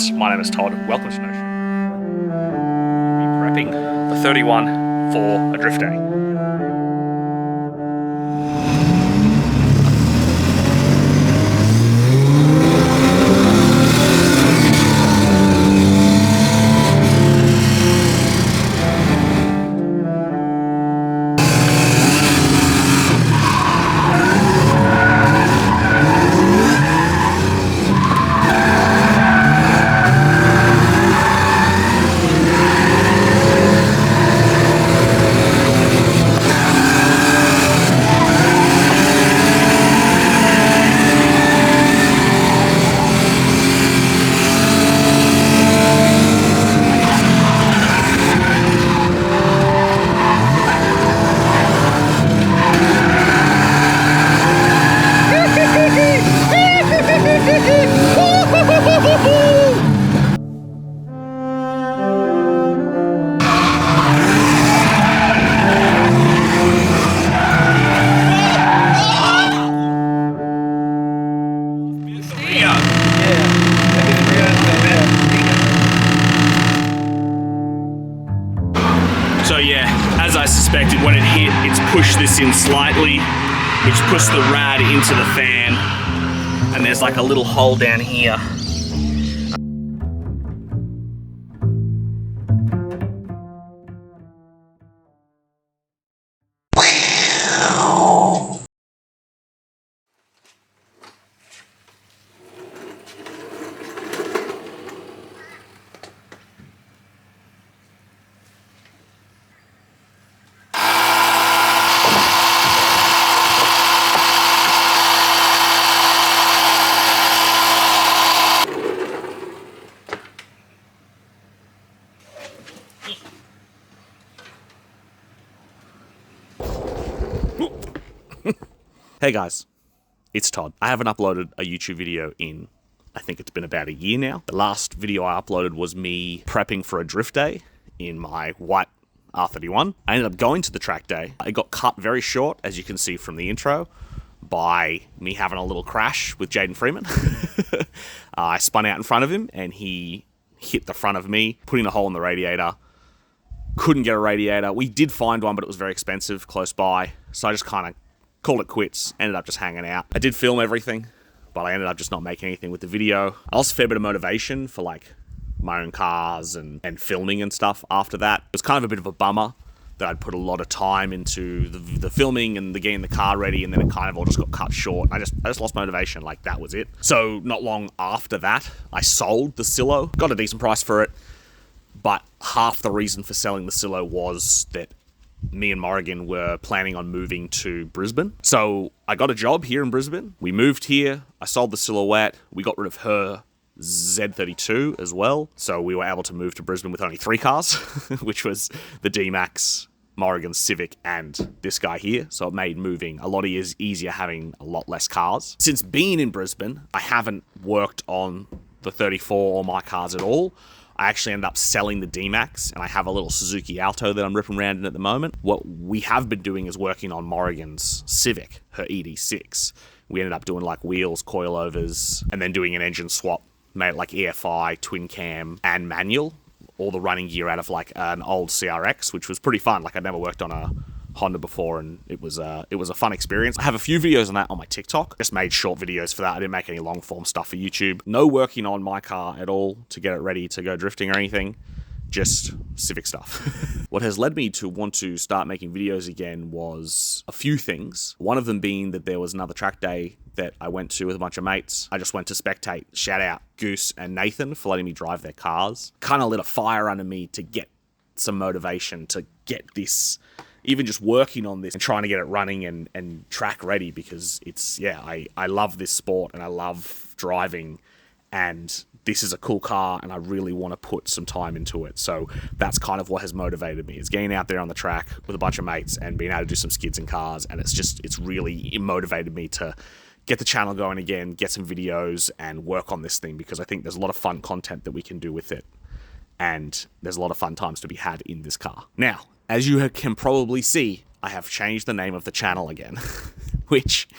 guys, my name is Todd. Welcome to No Shit. We'll be prepping the 31 for a drift day. So yeah, as I suspected, when it hit, it's pushed this in slightly, which pushed the rad into the fan, and there's like a little hole down here. Hey guys, it's Todd. I haven't uploaded a YouTube video in, I think it's been about a year now. The last video I uploaded was me prepping for a drift day in my white R31. I ended up going to the track day. It got cut very short, as you can see from the intro, by me having a little crash with Jaden Freeman. I spun out in front of him and he hit the front of me, putting a hole in the radiator. Couldn't get a radiator. We did find one, but it was very expensive close by. So I just kind of called it quits, ended up just hanging out. I did film everything, but I ended up just not making anything with the video. I lost a fair bit of motivation for like my own cars and filming and stuff after that. It was kind of a bit of a bummer that I'd put a lot of time into the filming and the getting the car ready, and then it kind of all just got cut short. I just lost motivation, like that was it. So not long after that, I sold the Silo, got a decent price for it, but half the reason for selling the Silo was that me and Morrigan were planning on moving to Brisbane. So I got a job here in Brisbane. We moved here. I sold the Silhouette. We got rid of her Z32 as well. So we were able to move to Brisbane with only 3 cars, which was the D-Max, Morrigan's Civic, and this guy here. So it made moving a lot easier having a lot less cars. Since being in Brisbane, I haven't worked on the 34 or my cars at all. I actually ended up selling the D-Max, and I have a little Suzuki Alto that I'm ripping around in at the moment. What we have been doing is working on Morrigan's Civic, her ED6. We ended up doing like wheels, coilovers, and then doing an engine swap, made it like EFI, twin cam, and manual. All the running gear out of like an old CRX, which was pretty fun. Like I'd never worked on a Honda before, and it was a fun experience. I have a few videos on that on my TikTok. Just made short videos for that. I didn't make any long form stuff for YouTube. No working on my car at all to get it ready to go drifting or anything. Just Civic stuff. What has led me to want to start making videos again was a few things. One of them being that there was another track day that I went to with a bunch of mates. I just went to spectate. Shout out Goose and Nathan for letting me drive their cars. Kind of lit a fire under me to get some motivation to get this, even just working on this and trying to get it running and track ready, because it's, yeah, I love this sport and I love driving, and this is a cool car and I really want to put some time into it. So that's kind of what has motivated me, is getting out there on the track with a bunch of mates and being able to do some skids and cars. And it's really motivated me to get the channel going again, get some videos and work on this thing, because I think there's a lot of fun content that we can do with it. And there's a lot of fun times to be had in this car. Now, as you can probably see, I have changed the name of the channel again, which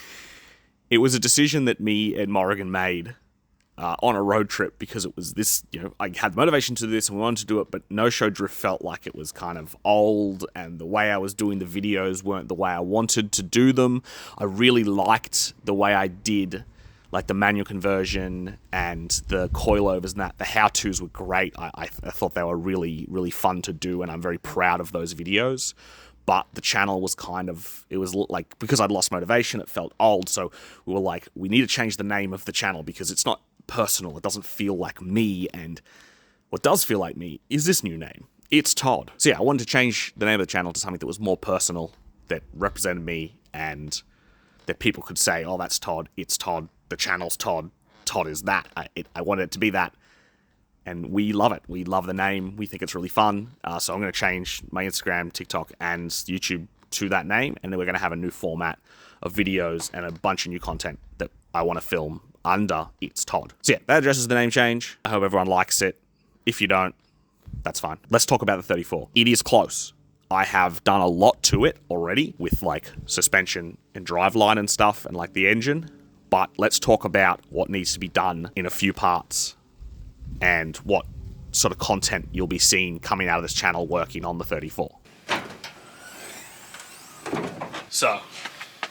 it was a decision that me and Morrigan made on a road trip because it was this, I had the motivation to do this and we wanted to do it, but No Show Drift felt like it was kind of old and the way I was doing the videos weren't the way I wanted to do them. I really liked the way I did like the manual conversion and the coilovers and that. The how-tos were great. I thought they were really, really fun to do, and I'm very proud of those videos. But the channel was it was like, because I'd lost motivation, it felt old. So we were like, we need to change the name of the channel because it's not personal. It doesn't feel like me. And what does feel like me is this new name. It's Todd. So yeah, I wanted to change the name of the channel to something that was more personal, that represented me, and that people could say, oh, that's Todd. It's Todd. The channel's Todd. Todd is that. I wanted it to be that. And we love it. We love the name. We think it's really fun. So I'm going to change my Instagram, TikTok, and YouTube to that name. And then we're going to have a new format of videos and a bunch of new content that I want to film under It's Todd. So yeah, that addresses the name change. I hope everyone likes it. If you don't, that's fine. Let's talk about the 34. It is close. I have done a lot to it already with like suspension and driveline and stuff and like the engine. But let's talk about what needs to be done in a few parts and what sort of content you'll be seeing coming out of this channel working on the 34. So,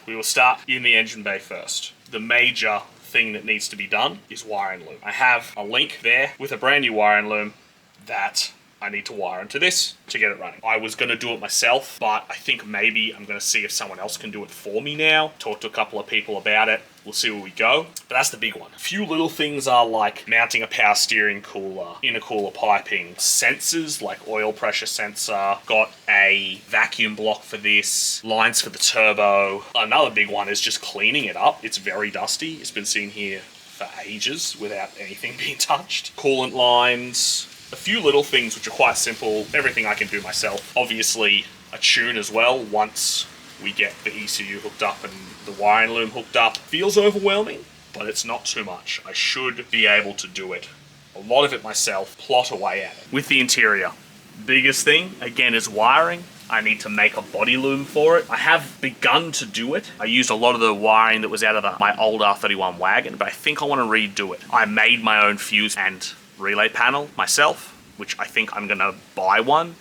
we will start in the engine bay first. The major thing that needs to be done is wiring loom. I have a link there with a brand new wiring loom that I need to wire into this to get it running. I was going to do it myself, but I think maybe I'm going to see if someone else can do it for me now. Talk to a couple of people about it. We'll see where we go. But that's the big one. A few little things are like mounting a power steering cooler, intercooler piping, sensors like oil pressure sensor, got a vacuum block for this, lines for the turbo. Another big one is just cleaning it up. It's very dusty. It's been sitting here for ages without anything being touched. Coolant lines. A few little things which are quite simple, everything I can do myself. Obviously a tune as well once we get the ECU hooked up and the wiring loom hooked up. Feels overwhelming, but it's not too much. I should be able to do it. A lot of it myself, plot away at it. With the interior, biggest thing, again, is wiring. I need to make a body loom for it. I have begun to do it. I used a lot of the wiring that was out of my old R31 wagon, but I think I want to redo it. I made my own fuse and relay panel myself, which I think I'm gonna buy one.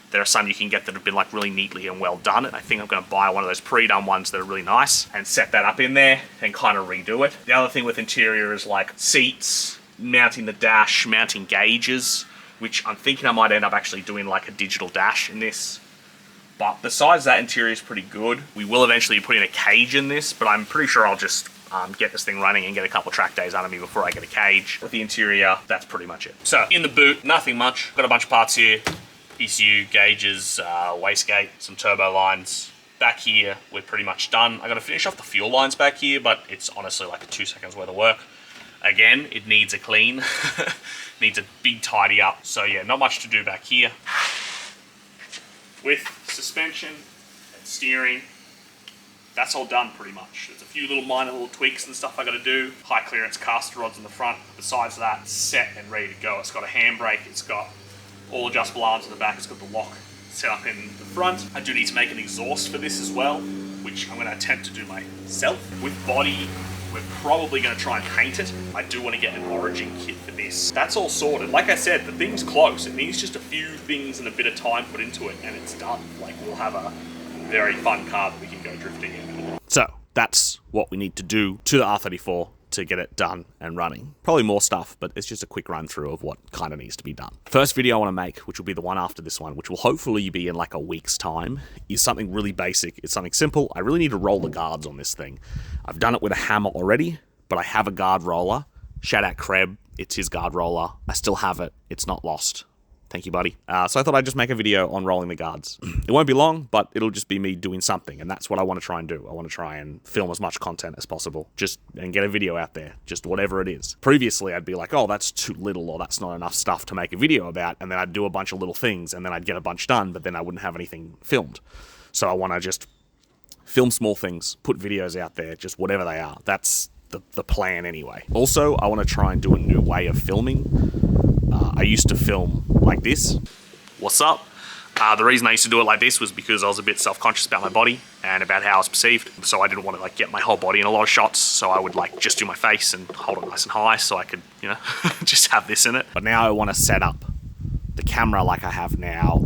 There are some you can get that have been like really neatly and well done, and I think I'm gonna buy one of those pre-done ones that are really nice and set that up in there and kind of redo it. The other thing with interior is like seats, mounting the dash, mounting gauges, which I'm thinking I might end up actually doing like a digital dash in this. But besides that, interior is pretty good. We will eventually be putting a cage in this, but I'm pretty sure I'll just get this thing running and get a couple track days under me before I get a cage. With the interior, that's pretty much it. So, in the boot, nothing much. Got a bunch of parts here. ECU, gauges, wastegate, some turbo lines. Back here, we're pretty much done. I gotta finish off the fuel lines back here, but it's honestly like a 2 seconds worth of work. Again, it needs a clean. Needs a big tidy up. So yeah, not much to do back here. With suspension and steering, that's all done pretty much. There's a few minor little tweaks and stuff I gotta do. High clearance caster rods in the front. Besides that, it's set and ready to go. It's got a handbrake, it's got all adjustable arms in the back, it's got the lock set up in the front. I do need to make an exhaust for this as well, which I'm gonna attempt to do myself. With body, we're probably gonna try and paint it. I do wanna get an origin kit for this. That's all sorted. Like I said, the thing's close. It needs just a few things and a bit of time put into it and it's done. Like, we'll have a very fun car that we can go drifting in. So that's what we need to do to the R34 to get it done and running. Probably more stuff, but it's just a quick run through of what kind of needs to be done. First video I want to make, which will be the one after this one, which will hopefully be in like a week's time, is something really basic. It's something simple. I really need to roll the guards on this thing. I've done it with a hammer already, but I have a guard roller. Shout out Kreb. It's his guard roller. I still have it. It's not lost. Thank you, buddy. So I thought I'd just make a video on rolling the guards. It won't be long, but it'll just be me doing something, and that's what I want to try and do. I want to try and film as much content as possible, and get a video out there, just whatever it is. Previously, I'd be like, oh, that's too little, or that's not enough stuff to make a video about, and then I'd do a bunch of little things, and then I'd get a bunch done, but then I wouldn't have anything filmed. So I want to just film small things, put videos out there, just whatever they are. That's the plan anyway. Also, I want to try and do a new way of filming. I used to film like this. What's up? The reason I used to do it like this was because I was a bit self-conscious about my body and about how I was perceived. So I didn't want to like get my whole body in a lot of shots. So I would like just do my face and hold it nice and high so I could, you know, just have this in it. But now I want to set up the camera like I have now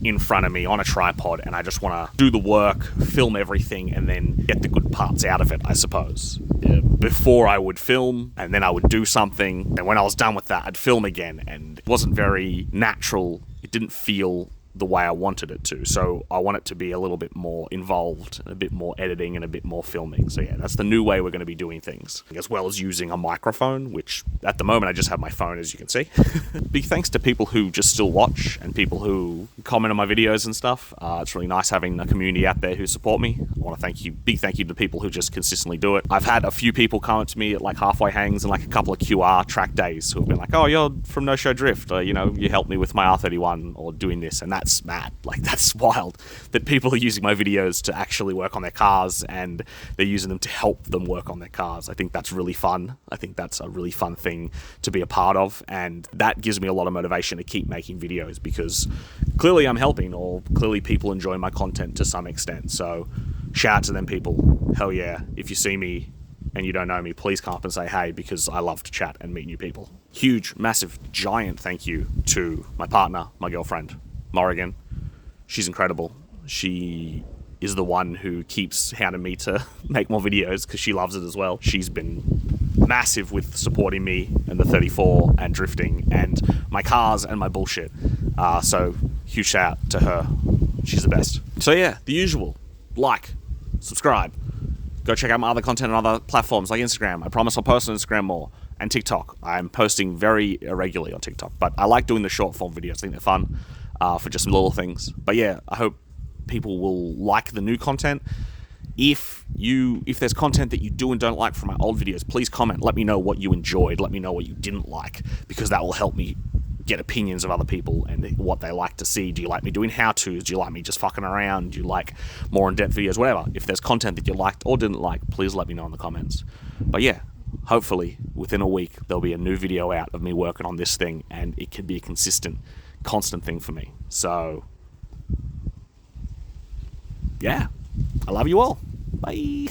in front of me on a tripod, and I just want to do the work, film everything, and then get the good parts out of it, I suppose. Before I would film, and then I would do something, and when I was done with that, I'd film again, and it wasn't very natural. It didn't feel the way I wanted it to, so I want it to be a little bit more involved, a bit more editing and a bit more filming. So yeah, that's the new way we're going to be doing things, as well as using a microphone, which at the moment I just have my phone, as you can see. Big thanks to people who just still watch and people who comment on my videos and stuff. It's really nice having a community out there who support me. I want to thank you, big thank you to people who just consistently do it. I've had a few people comment to me at like halfway hangs and like a couple of QR track days who have been like, oh, you're from No Show Drift, or, you know, you helped me with my R31 or doing this, and that's mad. Like, that's wild that people are using my videos to actually work on their cars, and they're using them to help them work on their cars. I think that's really fun. I think that's a really fun thing to be a part of, and that gives me a lot of motivation to keep making videos, because clearly I'm helping, or clearly people enjoy my content to some extent. So shout out to them people. Hell yeah. If you see me and you don't know me, please come up and say hey, because I love to chat and meet new people. Huge, massive, giant thank you to my partner, my girlfriend, Morrigan. She's incredible. She is the one who keeps hounding me to make more videos because she loves it as well. She's been massive with supporting me and the 34 and drifting and my cars and my bullshit. So huge shout out to her. She's the best. So yeah, the usual. Like, subscribe. Go check out my other content on other platforms like Instagram. I promise I'll post on Instagram more. And TikTok. I'm posting very irregularly on TikTok, but I like doing the short form videos. I think they're fun. For just little things. But yeah, I hope people will like the new content. If there's content that you do and don't like from my old videos, please comment. Let me know what you enjoyed. Let me know what you didn't like, because that will help me get opinions of other people and what they like to see. Do you like me doing how-tos? Do you like me just fucking around? Do you like more in-depth videos? Whatever. If there's content that you liked or didn't like, please let me know in the comments. But yeah, hopefully within a week there'll be a new video out of me working on this thing, and it can be a constant thing for me. So yeah, I love you all. Bye.